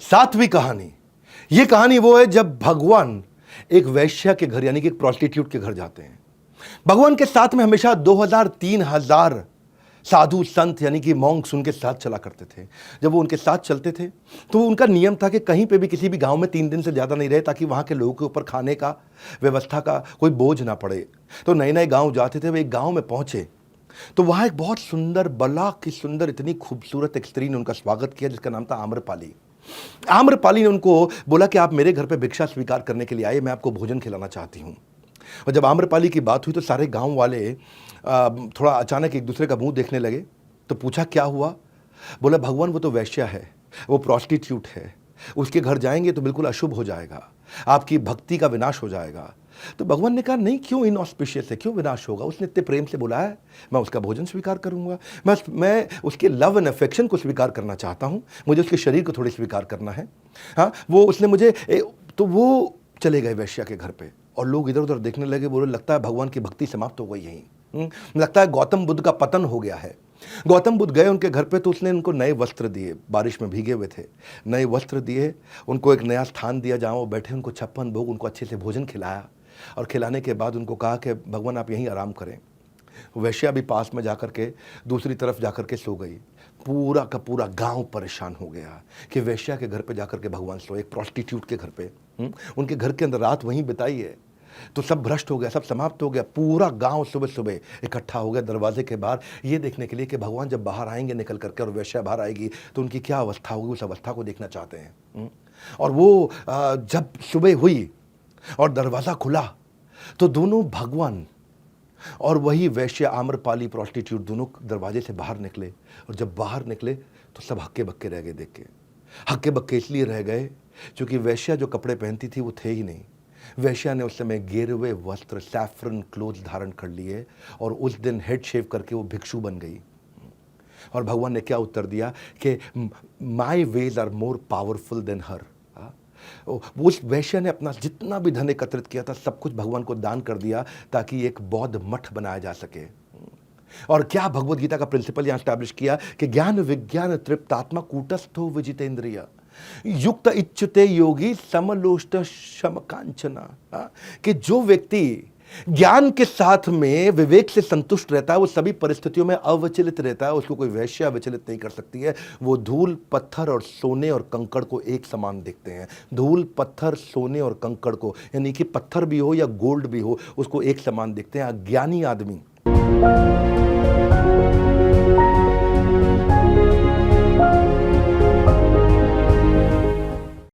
सातवीं कहानी, ये कहानी वो है जब भगवान एक वैश्या के घर यानी कि एक प्रोस्टिट्यूट के घर जाते हैं। भगवान के साथ में हमेशा 2000-3000 साधु संत यानी कि मॉन्क्स उनके साथ चला करते थे। जब वो उनके साथ चलते थे तो उनका नियम था कि कहीं पे भी किसी भी गांव में 3 दिन से ज़्यादा नहीं रहे, ताकि वहाँ के लोगों के ऊपर खाने का व्यवस्था का कोई बोझ ना पड़े। तो नए नए गांव जाते थे, वे एक गांव में पहुँचे तो वहाँ एक बहुत सुंदर, बला की सुंदर, इतनी खूबसूरत एक स्त्री ने उनका स्वागत किया जिसका नाम था आम्रपाली। आम्रपाली ने उनको बोला कि आप मेरे घर पे भिक्षा स्वीकार करने के लिए आए, मैं आपको भोजन खिलाना चाहती हूँ। और जब आम्रपाली की बात हुई तो सारे गांव वाले थोड़ा अचानक एक दूसरे का मुंह देखने लगे। तो पूछा क्या हुआ? बोला भगवान वो तो वैश्या है, वो प्रोस्टिट्यूट है, उसके घर जाएंगे तो बिल्कुल अशुभ हो जाएगा, आपकी भक्ति का विनाश हो जाएगा। तो भगवान ने कहा नहीं, क्यों इनऑस्पिशियस है, क्यों विनाश होगा? उसने इतने प्रेम से बुलाया है, मैं उसका भोजन स्वीकार करूंगा। मैं उसके लव एंड अफेक्शन को स्वीकार करना चाहता हूं, मुझे उसके शरीर को थोड़ी स्वीकार करना है। हाँ, वो उसने मुझे तो वो चले गए वैश्या के घर पे और लोग इधर उधर देखने लगे। बोले लगता है भगवान की भक्ति समाप्त हो गई यहीं, लगता है गौतम बुद्ध का पतन हो गया है। गौतम बुद्ध गए उनके घर पे तो उसने उनको नए वस्त्र दिए, बारिश में भीगे हुए थे, नए वस्त्र दिए, उनको एक नया स्थान दिया जहाँ वो बैठे, उनको 56 भोग, उनको अच्छे से भोजन खिलाया और खिलाने के बाद उनको कहा कि भगवान आप यहीं आराम करें। वैश्या भी पास में जाकर के दूसरी तरफ जाकर के सो गई। पूरा का पूरा गांव परेशान हो गया कि वैश्या के घर पे जाकर के भगवान सोए, एक प्रोस्टिट्यूट के घर पे। उनके घर के अंदर रात वहीं बिताई है। तो सब भ्रष्ट हो गया, सब समाप्त हो गया। पूरा गांव सुबह सुबह इकट्ठा हो गया दरवाजे के बाहर ये देखने के लिए कि भगवान जब बाहर आएंगे निकल करके और वैश्या बाहर आएगी तो उनकी क्या अवस्था होगी, उस अवस्था को देखना चाहते हैं। और वो जब सुबह हुई और दरवाज़ा खुला तो दोनों भगवान और वही वैश्य आम्रपाली प्रोस्टिट्यूट दोनों दरवाजे से बाहर निकले। और जब बाहर निकले तो सब हक्के बक्के रह गए देख के। हक्के बक्के इसलिए रह गए क्योंकि वैश्या जो कपड़े पहनती थी वो थे ही नहीं। वैश्या ने उस समय गेरुए वस्त्र, सैफरन क्लोथ धारण कर लिए और उस दिन हेड शेव करके वो भिक्षु बन गई। और भगवान ने क्या उत्तर दिया कि my ways are more powerful than her. उस वैश्या ने अपना जितना भी धन एकत्रित किया था सब कुछ भगवान को दान कर दिया ताकि एक बौद्ध मठ बनाया जा सके। और क्या भगवत गीता का प्रिंसिपल यहां स्टैब्लिश किया कि ज्ञान विज्ञान तृप्तात्मा कूटस्थो विजितेंद्रिय युक्त इच्छुते योगी समलोष्ट शमकांचना। कि जो व्यक्ति ज्ञान के साथ में विवेक से संतुष्ट रहता है वो सभी परिस्थितियों में अविचलित रहता है, उसको कोई वैश्या विचलित नहीं कर सकती है। वो धूल पत्थर और सोने और कंकड़ को एक समान देखते हैं। धूल पत्थर सोने और कंकड़ को, यानी कि पत्थर भी हो या गोल्ड भी हो, उसको एक समान देखते हैं। अज्ञानी आदमी